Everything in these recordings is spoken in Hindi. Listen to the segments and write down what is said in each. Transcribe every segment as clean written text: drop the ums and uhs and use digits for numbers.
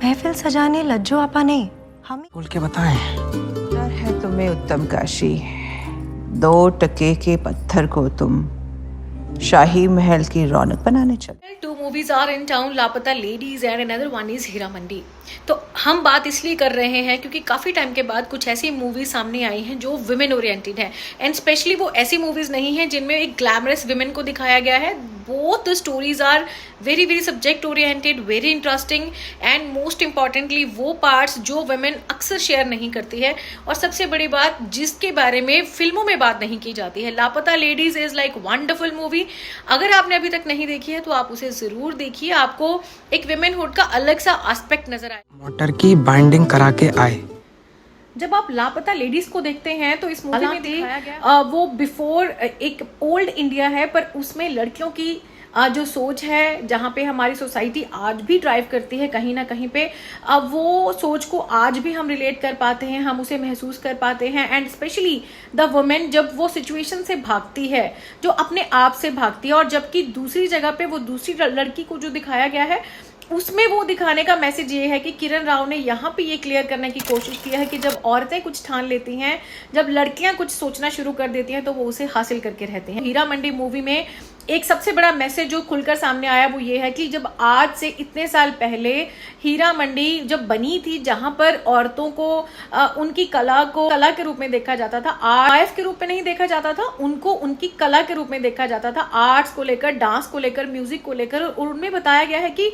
महफिल सजाने लज्जो आपा नहीं, हम बोल के बताएं। डर है तुम्हें उत्तम काशी, 2 टके के पत्थर को तुम शाही महल की रौनक बनाने चले। Two movies are in town, Laapataa Ladies and another one is Heeramandi. तो हम बात इसलिए कर रहे हैं क्योंकि काफ़ी टाइम के बाद कुछ ऐसी मूवीज सामने आई हैं जो विमेन ओरिएंटेड है, एंड स्पेशली वो ऐसी मूवीज नहीं है जिनमें एक ग्लैमरस विमेन को दिखाया गया है। Both the stories are very very subject oriented, very interesting, and most importantly वो पार्ट्स जो वुमेन अक्सर शेयर नहीं करती है, और सबसे बड़ी बात जिसके बारे में फिल्मों में बात नहीं की जाती है। लापता ladies is like wonderful movie. अगर आपने अभी तक नहीं देखी है तो आप उसे जरूर देखिए, आपको एक विमेनहुड का अलग सा एस्पेक्ट नजर आए। मोटर की बाइंडिंग करा के आए। जब आप लापता लेडीज को देखते हैं तो इस मूवी में दिखाया गया वो बिफोर एक ओल्ड इंडिया है, पर उसमें लड़कियों की जो सोच है, जहाँ पे हमारी सोसाइटी आज भी ड्राइव करती है कहीं ना कहीं पे, वो सोच को आज भी हम रिलेट कर पाते हैं, हम उसे महसूस कर पाते हैं। एंड स्पेशली द वुमेन जब वो सिचुएशन से भागती है, जो अपने आप से भागती है, और जबकि दूसरी जगह पे वो दूसरी लड़की को जो दिखाया गया है उसमें वो दिखाने का मैसेज ये है कि किरण राव ने यहाँ पे ये क्लियर करने की कोशिश की है कि जब औरतें कुछ ठान लेती हैं, जब लड़कियां कुछ सोचना शुरू कर देती हैं, तो वो उसे हासिल करके रहते हैं। हीरा मंडी मूवी में एक सबसे बड़ा मैसेज जो खुलकर सामने आया वो ये है कि जब आज से इतने साल पहले हीरा मंडी जब बनी थी, जहां पर औरतों को उनकी कला को कला के रूप में देखा जाता था, आर्ट के रूप में नहीं देखा जाता था, उनको उनकी कला के रूप में देखा जाता था, आर्ट्स को लेकर, डांस को लेकर, म्यूजिक को लेकर। और उनमें बताया गया है कि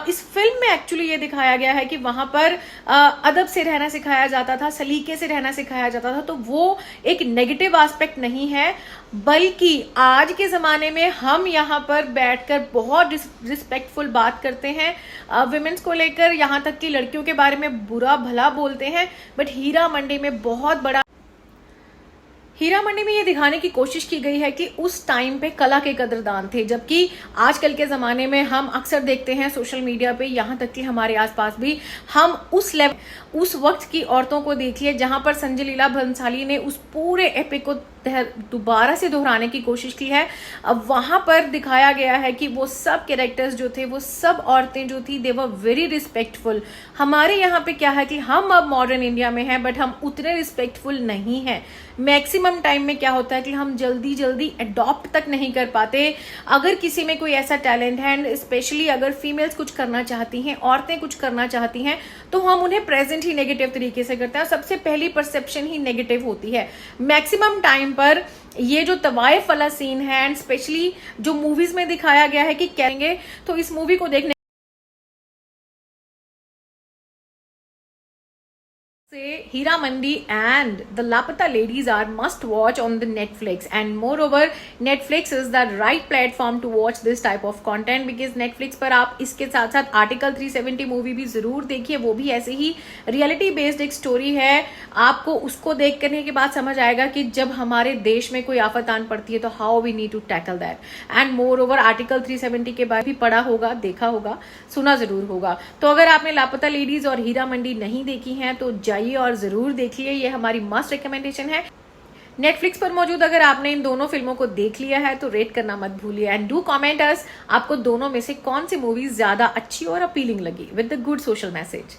इस फिल्म में एक्चुअली ये दिखाया गया है कि वहां पर अदब से रहना सिखाया जाता था, सलीके से रहना सिखाया जाता था। तो वो एक नेगेटिव एस्पेक्ट नहीं है, बल्कि आज के जमाने में हम यहाँ पर बैठकर बहुत रिस्पेक्टफुल बात करते हैं विमेन्स को लेकर, यहाँ तक कि लड़कियों के बारे में बुरा भला बोलते हैं। बट हीरा मंडी में बहुत बड़ा हीरा मंडी में ये दिखाने की कोशिश की गई है कि उस टाइम पे कला के कदरदान थे, जबकि आजकल के ज़माने में हम अक्सर देखते हैं सोशल मीडिया पे, यहाँ तक कि हमारे आसपास भी हम उस वक्त की औरतों को देखिए जहाँ पर संजय लीला भंसाली ने उस पूरे एपिक को दोबारा से दोहराने की कोशिश की है। अब वहां पर दिखाया गया है कि वो सब कैरेक्टर्स जो थे, वो सब औरतें जो थी, दे वर वेरी रिस्पेक्टफुल। हमारे यहाँ पे क्या है कि हम अब मॉडर्न इंडिया में हैं, बट हम उतने रिस्पेक्टफुल नहीं हैं। मैक्सिमम टाइम में क्या होता है कि हम जल्दी जल्दी अडॉप्ट तक नहीं कर पाते। अगर किसी में कोई ऐसा टैलेंट है, एंड स्पेशली अगर फीमेल्स कुछ करना चाहती हैं, औरतें कुछ करना चाहती हैं, तो हम उन्हें प्रेजेंट ही नेगेटिव तरीके से करते हैं। सबसे पहली परसेप्शन ही नेगेटिव होती है मैक्सिमम टाइम पर। ये जो तवाइफ वाला सीन है, एंड स्पेशली जो मूवीज में दिखाया गया है कि कहेंगे, तो इस मूवी को देखने Hira Mandi and the Lapata Ladies are must watch on the Netflix, and moreover Netflix is the right platform to watch this type of content, because Netflix पर आप इसके साथ साथ आर्टिकल 370 मूवी भी जरूर देखिए। वो भी ऐसे ही रियलिटी बेस्ड एक स्टोरी है। आपको उसको देख करने के बाद समझ आएगा कि जब हमारे देश में कोई आफत आन पड़ती है तो how we need to tackle that. And moreover article 370 के बारे में भी पढ़ा होगा, देखा होगा, सुना जरूर होगा। तो अगर आपने लापता लेडीज और हीरा मंडी नहीं देखी हैं तो और जरूर देखिए, ये हमारी मस्ट रिकमेंडेशन है। नेटफ्लिक्स पर मौजूद अगर आपने इन दोनों फिल्मों को देख लिया है तो रेट करना मत भूलिए, एंड डू कमेंट अस आपको दोनों में से कौन सी मूवी ज्यादा अच्छी और अपीलिंग लगी with the good social message.